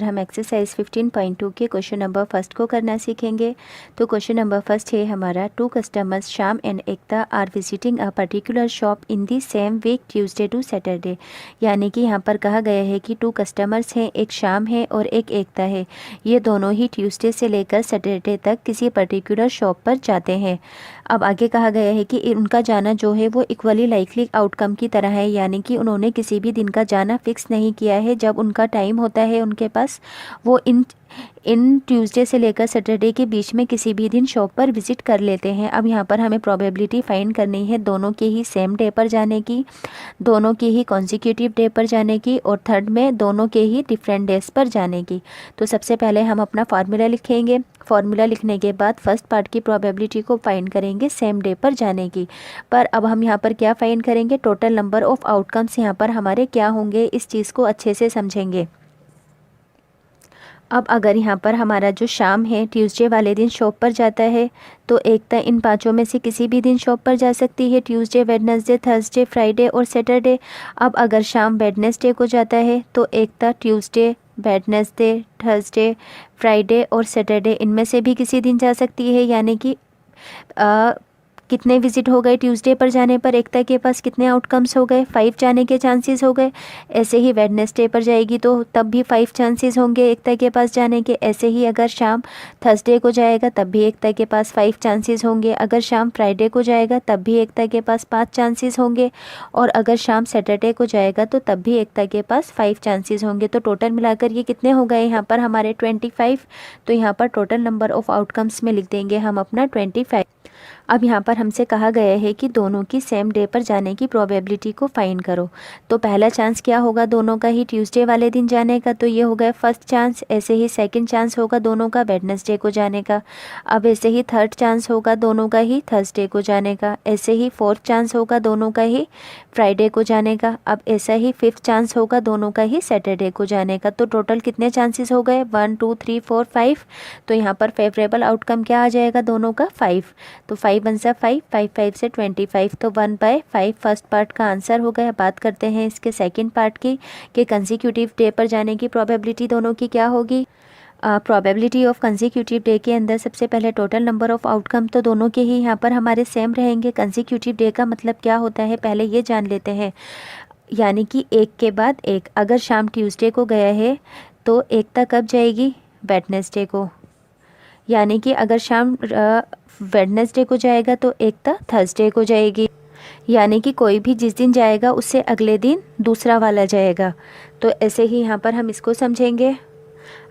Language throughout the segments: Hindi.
हम एक्सरसाइज 15.2 के क्वेश्चन नंबर फर्स्ट को करना सीखेंगे। तो क्वेश्चन नंबर फर्स्ट है हमारा, 2 customers Shyam and Ekta are visiting a particular shop in the same week Tuesday to Saturday. यानी कि यहाँ पर कहा गया है कि 2 कस्टमर्स हैं, एक श्याम है और एक एकता है। ये दोनों ही ट्यूसडे से लेकर सैटरडे तक किसी पर्टिकुलर शॉप पर जाते हैं। अब आगे कहा गया है कि उनका जाना जो है वो इक्वली लाइकली आउटकम की तरह है, यानी कि उन्होंने किसी भी दिन का जाना फिक्स नहीं किया है। जब उनका टाइम होता है उनके पास, वो इन ट्यूसडे से लेकर सैटरडे के बीच में किसी भी दिन शॉप पर विजिट कर लेते हैं। अब यहाँ पर हमें प्रोबेबिलिटी फाइंड करनी है दोनों के ही सेम डे पर जाने की, दोनों के ही कॉन्जिक्यूटिव डे पर जाने की, और थर्ड में दोनों के ही डिफरेंट डेज पर जाने की। तो सबसे पहले हम अपना फार्मूला लिखेंगे। फार्मूला लिखने के बाद फर्स्ट पार्ट की प्रोबेबिलिटी को फाइंड करेंगे सेम डे पर जाने की। पर अब हम यहाँ पर क्या फाइंड करेंगे, टोटल नंबर ऑफ आउटकम्स यहाँ पर हमारे क्या होंगे, इस चीज़ को अच्छे से समझेंगे। अब अगर यहाँ पर हमारा जो शाम है ट्यूसडे वाले दिन शॉप पर जाता है, तो एकता इन पांचों में से किसी भी दिन शॉप पर जा सकती है, ट्यूसडे, वेडनेसडे, थर्सडे, फ्राइडे और सैटरडे। अब अगर शाम वेडनेसडे को जाता है तो एकता ट्यूसडे, वेडनेसडे, थर्सडे, फ्राइडे और सैटरडे इनमें से भी किसी दिन जा सकती है। यानी कि कितने विजिट हो गए ट्यूसडे पर जाने पर, एकता के पास कितने आउटकम्स हो गए, 5 जाने के चांसेस हो गए। ऐसे ही वेडनेसडे पर जाएगी तो तब भी 5 चांसेस होंगे एकता के पास जाने के। ऐसे ही अगर शाम थर्सडे को जाएगा तब भी एकता के पास 5 चांसेस होंगे। अगर शाम फ्राइडे को जाएगा तब भी एकता के पास 5 चांसेस होंगे। और अगर शाम सैटरडे को जाएगा तो तब भी एकता के पास 5 चांसेस होंगे। तो टोटल मिलाकर ये कितने हो गए यहाँ पर हमारे 25। तो यहाँ पर टोटल नंबर ऑफ आउटकम्स में लिख देंगे हम अपना 25। अब यहाँ पर हमसे कहा गया है कि दोनों की सेम डे पर जाने की प्रोबेबिलिटी को फाइंड करो। तो पहला चांस क्या होगा दोनों का ही ट्यूसडे वाले दिन जाने का, तो ये हो गया फर्स्ट चांस। ऐसे ही सेकंड चांस होगा दोनों का वेडनेसडे को जाने का। अब ऐसे ही थर्ड चांस होगा दोनों का ही थर्सडे को जाने का। ऐसे ही फोर्थ चांस होगा दोनों का ही फ्राइडे को जाने का। अब ऐसा ही फिफ्थ चांस होगा दोनों का ही सैटरडे को जाने का। तो टोटल कितने चांसेस हो गए, 1 2 3 4 5। तो यहाँ पर फेवरेबल आउटकम क्या आ जाएगा दोनों का, 5। तो 5 1 सा 5, 5 5 से 25, तो 1/5 फर्स्ट पार्ट का आंसर हो गया। बात करते हैं इसके सेकंड पार्ट की, कि कंसेक्यूटिव डे पर जाने की प्रोबेबिलिटी दोनों की क्या होगी। प्रोबेबिलिटी ऑफ कंसेक्यूटिव डे के अंदर सबसे पहले टोटल नंबर ऑफ आउटकम तो दोनों के ही यहाँ पर हमारे सेम रहेंगे। कंसेक्यूटिव डे का मतलब क्या होता है पहले ये जान लेते हैं, यानी कि एक के बाद एक। अगर शाम ट्यूसडे को गया है तो एकता कब जाएगी, वेडनेसडे को। यानी कि अगर शाम वेडनेसडे को जाएगा तो एकता थर्सडे को जाएगी। यानी कि कोई भी जिस दिन जाएगा उससे अगले दिन दूसरा वाला जाएगा। तो ऐसे ही यहाँ पर हम इसको समझेंगे।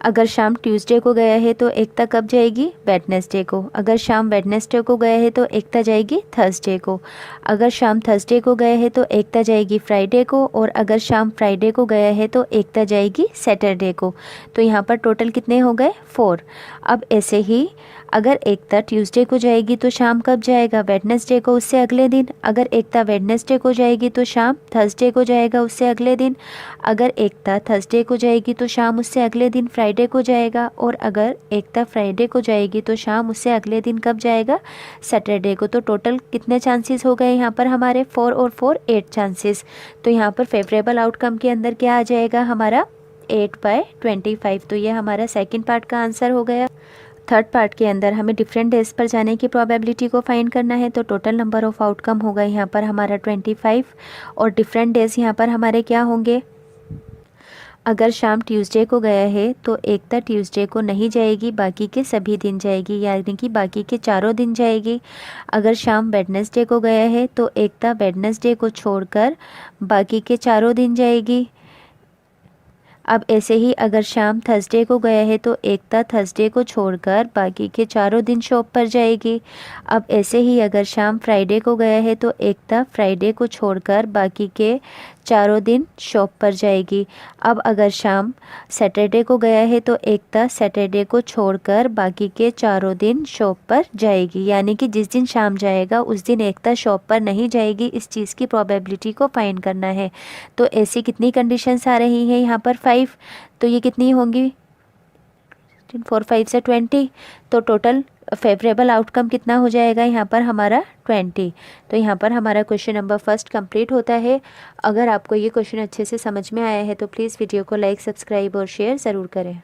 अगर शाम ट्यूसडे को गया है तो एकता कब जाएगी, वेडनेसडे को। अगर शाम वेडनेसडे को गया है तो एकता जाएगी थर्सडे को। अगर शाम थर्सडे को गया है तो एकता जाएगी फ्राइडे को। और अगर शाम फ्राइडे को गया है तो एकता जाएगी सैटरडे को। तो यहाँ पर टोटल कितने हो गए, 4। अब ऐसे ही अगर एकता ट्यूसडे को जाएगी तो शाम कब जाएगा, वेडनेसडे को, उससे अगले दिन। अगर एकता वेडनेसडे को जाएगी तो शाम थर्सडे को जाएगा, उससे अगले दिन। अगर एकता थर्सडे को जाएगी तो शाम उससे अगले दिन फ्राइडे को जाएगा। और अगर एकता फ्राइडे को जाएगी तो शाम उससे अगले दिन कब जाएगा, सैटरडे को। तो टोटल कितने चांसेस हो गए यहाँ पर हमारे, 4 और 4 8 चांसेस। तो यहाँ पर फेवरेबल आउटकम के अंदर क्या आ जाएगा हमारा, 8/25। तो ये हमारा सेकेंड पार्ट का आंसर हो गया। थर्ड पार्ट के अंदर हमें डिफरेंट डेज पर जाने की प्रोबेबिलिटी को फाइंड करना है। तो टोटल नंबर ऑफ आउटकम होगा यहाँ पर हमारा 25। और डिफरेंट डेज यहाँ पर हमारे क्या होंगे, अगर शाम ट्यूसडे को गया है तो एकता ट्यूसडे को नहीं जाएगी, बाकी के सभी दिन जाएगी, यानी कि बाकी के चारों दिन जाएगी। अगर शाम वेडनेसडे को गया है तो एकता वेडनेसडे को छोड़कर बाकी के चारों दिन जाएगी। अब ऐसे ही अगर शाम थर्सडे को गया है तो एकता थर्सडे को छोड़कर बाकी के चारों दिन शॉप पर जाएगी। अब ऐसे ही अगर शाम फ्राइडे को गया है तो एकता फ्राइडे को छोड़कर बाकी के चारों दिन शॉप पर जाएगी। अब अगर शाम सैटरडे को गया है तो एकता सैटरडे को छोड़कर बाकी के चारों दिन शॉप पर जाएगी। यानी कि जिस दिन शाम जाएगा उस दिन एकता शॉप पर नहीं जाएगी। इस चीज़ की प्रोबेबिलिटी को फाइंड करना है। तो ऐसी कितनी कंडीशंस आ रही हैं यहाँ पर, 5। तो ये कितनी होंगी, 4 5 से 20। तो टोटल फेवरेबल आउटकम कितना हो जाएगा यहाँ पर हमारा 20। तो यहाँ पर हमारा क्वेश्चन नंबर फर्स्ट कंप्लीट होता है। अगर आपको ये क्वेश्चन अच्छे से समझ में आया है तो प्लीज़ वीडियो को लाइक, सब्सक्राइब और शेयर ज़रूर करें।